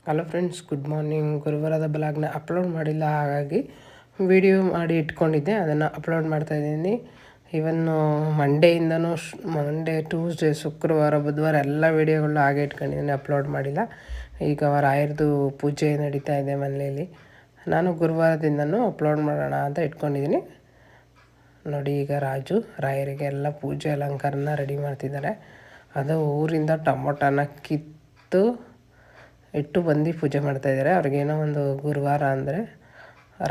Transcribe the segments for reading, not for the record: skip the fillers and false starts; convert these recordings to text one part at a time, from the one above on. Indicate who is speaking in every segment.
Speaker 1: Hello friends, good morning. ಗುರುವಾರದ ಬ್ಲಾಗ್ನ upload ಮಾಡಿಲ್ಲ, ಹಾಗಾಗಿ ವಿಡಿಯೋ ಮಾಡಿ ಇಟ್ಕೊಂಡಿದ್ದೆ, ಅದನ್ನು ಅಪ್ಲೋಡ್ ಮಾಡ್ತಾಯಿದ್ದೀನಿ. ಇವನ್ನು ಮಂಡೇ, ಟ್ಯೂಸ್ಡೇ, ಶುಕ್ರವಾರ, ಬುಧವಾರ ಎಲ್ಲ ವೀಡಿಯೋಗಳನ್ನ ಹಾಗೆ ಇಟ್ಕೊಂಡಿದ್ದೀನಿ, ಅಪ್ಲೋಡ್ ಮಾಡಿಲ್ಲ. ಈಗ ರಾಯರದು ಪೂಜೆ ನಡೀತಾ ಇದೆ ಮನೆಯಲ್ಲಿ. ನಾನು ಗುರುವಾರದಿಂದನೂ ಅಪ್ಲೋಡ್ ಮಾಡೋಣ ಅಂತ ಇಟ್ಕೊಂಡಿದ್ದೀನಿ. ನೋಡಿ, ಈಗ ರಾಯರಿಗೆ ಎಲ್ಲ ಪೂಜೆ ಅಲಂಕಾರನ ರೆಡಿ ಮಾಡ್ತಿದ್ದಾರೆ. ಅದು ಊರಿಂದ ಟೊಮೊಟೊನ ಕಿತ್ತು ಇಟ್ಟು ಬಂದು ಪೂಜೆ ಮಾಡ್ತಾಯಿದ್ದಾರೆ. ಅವ್ರಿಗೇನೋ ಒಂದು ಗುರುವಾರ ಅಂದರೆ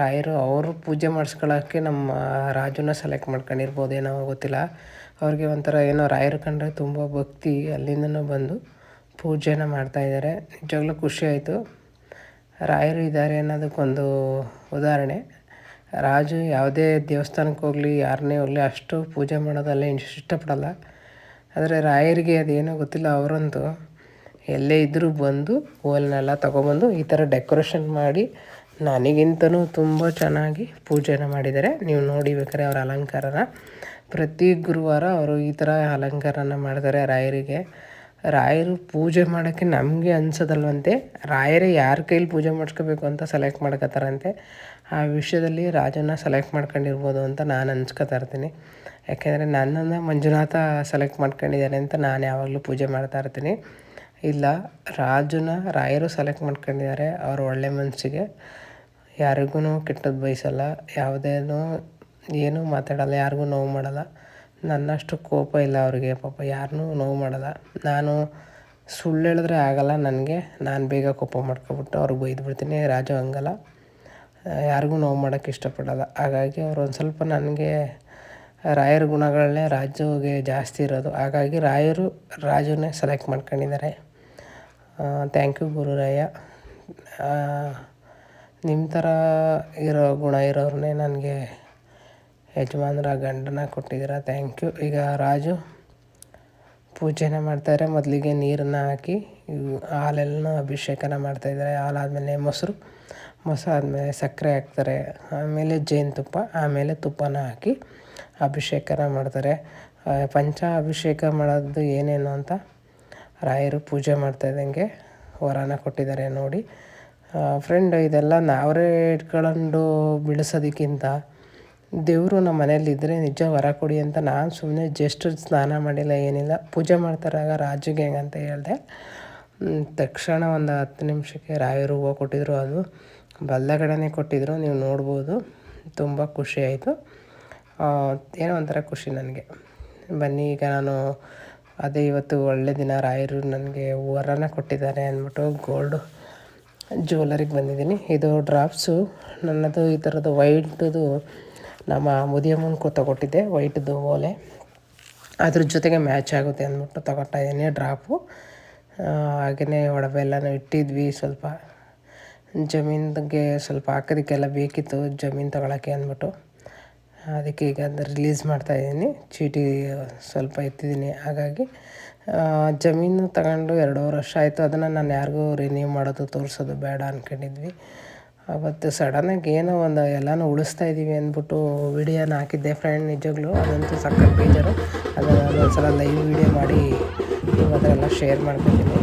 Speaker 1: ರಾಯರು ಅವರು ಪೂಜೆ ಮಾಡಿಸ್ಕೊಳ್ಳೋಕ್ಕೆ ನಮ್ಮ ರಾಜುನ ಸೆಲೆಕ್ಟ್ ಮಾಡ್ಕೊಂಡಿರ್ಬೋದೇನೋ ಗೊತ್ತಿಲ್ಲ. ಅವ್ರಿಗೆ ಒಂಥರ ಏನೋ ರಾಯರು ಕಂಡ್ರೆ ತುಂಬ ಭಕ್ತಿ, ಅಲ್ಲಿಂದನೂ ಬಂದು ಪೂಜೆನ ಮಾಡ್ತಾಯಿದ್ದಾರೆ. ನಿಜವಾಗ್ಲೂ ಖುಷಿ ಆಯಿತು. ರಾಯರು ಇದ್ದಾರೆ ಅನ್ನೋದಕ್ಕೊಂದು ಉದಾಹರಣೆ. ರಾಜು ಯಾವುದೇ ದೇವಸ್ಥಾನಕ್ಕೆ ಹೋಗಲಿ, ಯಾರನ್ನೇ ಹೋಗಲಿ, ಅಷ್ಟು ಪೂಜೆ ಮಾಡೋದಲ್ಲ ಇಷ್ಟಪಡಲ್ಲ. ಆದರೆ ರಾಯರಿಗೆ ಅದೇನೋ ಗೊತ್ತಿಲ್ಲ, ಅವರಂತೂ ಎಲ್ಲೇ ಇದ್ದರೂ ಬಂದು ಹೂವನ್ನೆಲ್ಲ ತೊಗೊಬಂದು ಈ ಥರ ಡೆಕೋರೇಷನ್ ಮಾಡಿ ನನಗಿಂತನೂ ತುಂಬ ಚೆನ್ನಾಗಿ ಪೂಜೆನ ಮಾಡಿದ್ದಾರೆ. ನೀವು ನೋಡಿ ಬೇಕಾದ್ರೆ ಅವರ ಅಲಂಕಾರನ ಪ್ರತಿ ಗುರುವಾರ ಅವರು ಈ ಥರ ಅಲಂಕಾರನ ಮಾಡ್ತಾರೆ ರಾಯರಿಗೆ. ರಾಯರು ಪೂಜೆ ಮಾಡೋಕ್ಕೆ ನಮಗೆ ಅನ್ಸೋದಲ್ವಂತೆ, ರಾಯರೇ ಯಾರ ಕೈಲಿ ಪೂಜೆ ಮಾಡಿಸ್ಕೋಬೇಕು ಅಂತ ಸೆಲೆಕ್ಟ್ ಮಾಡ್ಕೋತಾರಂತೆ. ಆ ವಿಷಯದಲ್ಲಿ ರಾಜನ ಸೆಲೆಕ್ಟ್ ಮಾಡ್ಕೊಂಡಿರ್ಬೋದು ಅಂತ ನಾನು ಅನ್ಸ್ಕೊತಾ ಇರ್ತೀನಿ. ಯಾಕೆಂದರೆ ನನ್ನನ್ನು ಮಂಜುನಾಥ ಸೆಲೆಕ್ಟ್ ಮಾಡ್ಕೊಂಡಿದ್ದಾರೆ ಅಂತ ನಾನು ಯಾವಾಗಲೂ ಪೂಜೆ ಮಾಡ್ತಾ ಇರ್ತೀನಿ. ಇಲ್ಲ, ರಾಯರು ಸೆಲೆಕ್ಟ್ ಮಾಡ್ಕೊಂಡಿದ್ದಾರೆ. ಅವರು ಒಳ್ಳೆ ಮನಸ್ಸಿಗೆ ಯಾರಿಗೂ ಕೆಟ್ಟದ್ದು ಬಯಸಲ್ಲ, ಏನೂ ಮಾತಾಡಲ್ಲ, ಯಾರಿಗೂ ನೋವು ಮಾಡಲ್ಲ. ನನ್ನಷ್ಟು ಕೋಪ ಇಲ್ಲ ಅವ್ರಿಗೆ, ಪಾಪ ಯಾರನ್ನೂ ನೋವು ಮಾಡಲ್ಲ. ನಾನು ಸುಳ್ಳು ಹೇಳಿದ್ರೆ ಆಗಲ್ಲ ನನಗೆ, ನಾನು ಬೇಗ ಕೋಪ ಮಾಡ್ಕೊಬಿಟ್ಟು ಅವ್ರಿಗೆ ಬೈದ್ಬಿಡ್ತೀನಿ. ರಾಜು ಹಂಗಲ್ಲ, ಯಾರಿಗೂ ನೋವು ಮಾಡೋಕ್ಕೆ ಇಷ್ಟಪಡಲ್ಲ. ಹಾಗಾಗಿ ಅವರು ಒಂದು ಸ್ವಲ್ಪ ನನಗೆ ರಾಯರ ಗುಣಗಳನ್ನೇ ರಾಜುಗೆ ಜಾಸ್ತಿ ಇರೋದು. ಹಾಗಾಗಿ ರಾಜುನೇ ಸೆಲೆಕ್ಟ್ ಮಾಡ್ಕೊಂಡಿದ್ದಾರೆ. Thank you Gururaya. ನಿಮ್ಮ ಥರ ಇರೋ ಗುಣ ಇರೋರನ್ನೇ ನನಗೆ ಯಜಮಾನರ ಗಂಡನ ಕೊಟ್ಟಿದ್ದೀರಾ, ಥ್ಯಾಂಕ್ ಯು. ಈಗ ರಾಜು ಪೂಜೆನ ಮಾಡ್ತಾಯಿದ್ದಾರೆ. ಮೊದಲಿಗೆ ನೀರನ್ನು ಹಾಕಿ ಹಾಲೆಲ್ಲ ಅಭಿಷೇಕನ ಮಾಡ್ತಾಯಿದ್ದಾರೆ. ಹಾಲಾದಮೇಲೆ ಮೊಸರು ಆದಮೇಲೆ ಸಕ್ಕರೆ ಹಾಕ್ತಾರೆ, ಆಮೇಲೆ ಜೇನುತುಪ್ಪ, ಆಮೇಲೆ ತುಪ್ಪನ ಹಾಕಿ ಅಭಿಷೇಕನ ಮಾಡ್ತಾರೆ. ಅಭಿಷೇಕ ಮಾಡೋದು ಏನೇನು ಅಂತ ರಾಯರು ಪೂಜೆ ಮಾಡ್ತಾಯಿದ್ದಂಗೆ ವರನ ಕೊಟ್ಟಿದ್ದಾರೆ ನೋಡಿ. ಫ್ರೆಂಡ್, ಇದೆಲ್ಲ ನಾವೇ ಇಟ್ಕೊಂಡು ಬಿಡಿಸೋದಕ್ಕಿಂತ ದೇವರು ನಮ್ಮ ಮನೇಲಿದ್ದರೆ ನಿಜ ವರ ಕೊಡಿ ಅಂತ ನಾನು ಸುಮ್ಮನೆ ಜಸ್ಟ್ ಸ್ನಾನ ಮಾಡಿಲ್ಲ, ಏನಿಲ್ಲ, ಪೂಜೆ ಮಾಡ್ತಾರಾಗ ರಾಜುಗೆ ಹೆಂಗಂತ ಹೇಳಿದೆ. ತಕ್ಷಣ ಒಂದು 10 ನಿಮಿಷಕ್ಕೆ ರಾಯರು ಹೂವು ಕೊಟ್ಟಿದ್ರು. ಅದು ಬಲ್ಲಗಡೆನೇ ಕೊಟ್ಟಿದ್ರು, ನೀವು ನೋಡ್ಬೋದು. ತುಂಬ ಖುಷಿ ಆಯಿತು. ಏನೋ ಒಂಥರ ಖುಷಿ ನನಗೆ. ಬನ್ನಿ, ಈಗ ನಾನು ಇವತ್ತು ಒಳ್ಳೆ ದಿನ, ರಾಯರು ನನಗೆ ವರನ ಕೊಟ್ಟಿದ್ದಾರೆ ಅಂದ್ಬಿಟ್ಟು ಗೋಲ್ಡು ಜ್ಯುವೆಲರಿಗೆ ಬಂದಿದ್ದೀನಿ. ಇದು ಡ್ರಾಪ್ಸು ನನ್ನದು, ಈ ಥರದ್ದು ವೈಟ್ದು ನಮ್ಮ ಮುದಿಯಮ್ಮನ ತಗೊಟ್ಟಿದ್ದೆ, ವೈಟ್ದು ಓಲೆ, ಅದ್ರ ಜೊತೆಗೆ ಮ್ಯಾಚ್ ಆಗುತ್ತೆ ಅಂದ್ಬಿಟ್ಟು ತಗೊಳ್ತಾ ಇದ್ದೀನಿ ಡ್ರಾಪು. ಹಾಗೆಯೇ ಒಡವೆ ಎಲ್ಲನೂ ಇಟ್ಟಿದ್ವಿ. ಸ್ವಲ್ಪ ಜಮೀನಿಗೆ ಸ್ವಲ್ಪ ಹಾಕೋದಕ್ಕೆಲ್ಲ ಬೇಕಿತ್ತು, ಜಮೀನು ತಗೊಳ್ಳೋಕ್ಕೆ ಅಂದ್ಬಿಟ್ಟು. ಅದಕ್ಕೆ ಈಗ ರಿಲೀಸ್ ಮಾಡ್ತಾಯಿದ್ದೀನಿ, ಚೀಟಿ ಸ್ವಲ್ಪ ಎತ್ತಿದ್ದೀನಿ. ಹಾಗಾಗಿ ಜಮೀನು ತಗೊಂಡು 2.5 ವರ್ಷ ಆಯಿತು. ಅದನ್ನು ನಾನು ಯಾರಿಗೂ ರಿನ್ಯೂ ಮಾಡೋದು ತೋರಿಸೋದು ಬೇಡ ಅಂದ್ಕೊಂಡಿದ್ವಿ. ಅವತ್ತು ಸಡನ್ನಾಗಿ ಏನೋ ಒಂದು ಎಲ್ಲನೂ ಉಳಿಸ್ತಾಯಿದ್ದೀವಿ ಅಂದ್ಬಿಟ್ಟು ವಿಡಿಯೋನ ಹಾಕಿದ್ದೆ ಫ್ರೆಂಡ್. ನಿಜವಾಗ್ಲೂ ಅದಂತೂ ಸಖತ್ ಬೇಜಾರು. ಅದನ್ನು ಒಂದ್ಸಲ ಲೈವ್ ವಿಡಿಯೋ ಮಾಡಿ ನಿಮ್ಮ ಹತ್ರ ಎಲ್ಲ ಶೇರ್ ಮಾಡ್ಕೊತೀನಿ.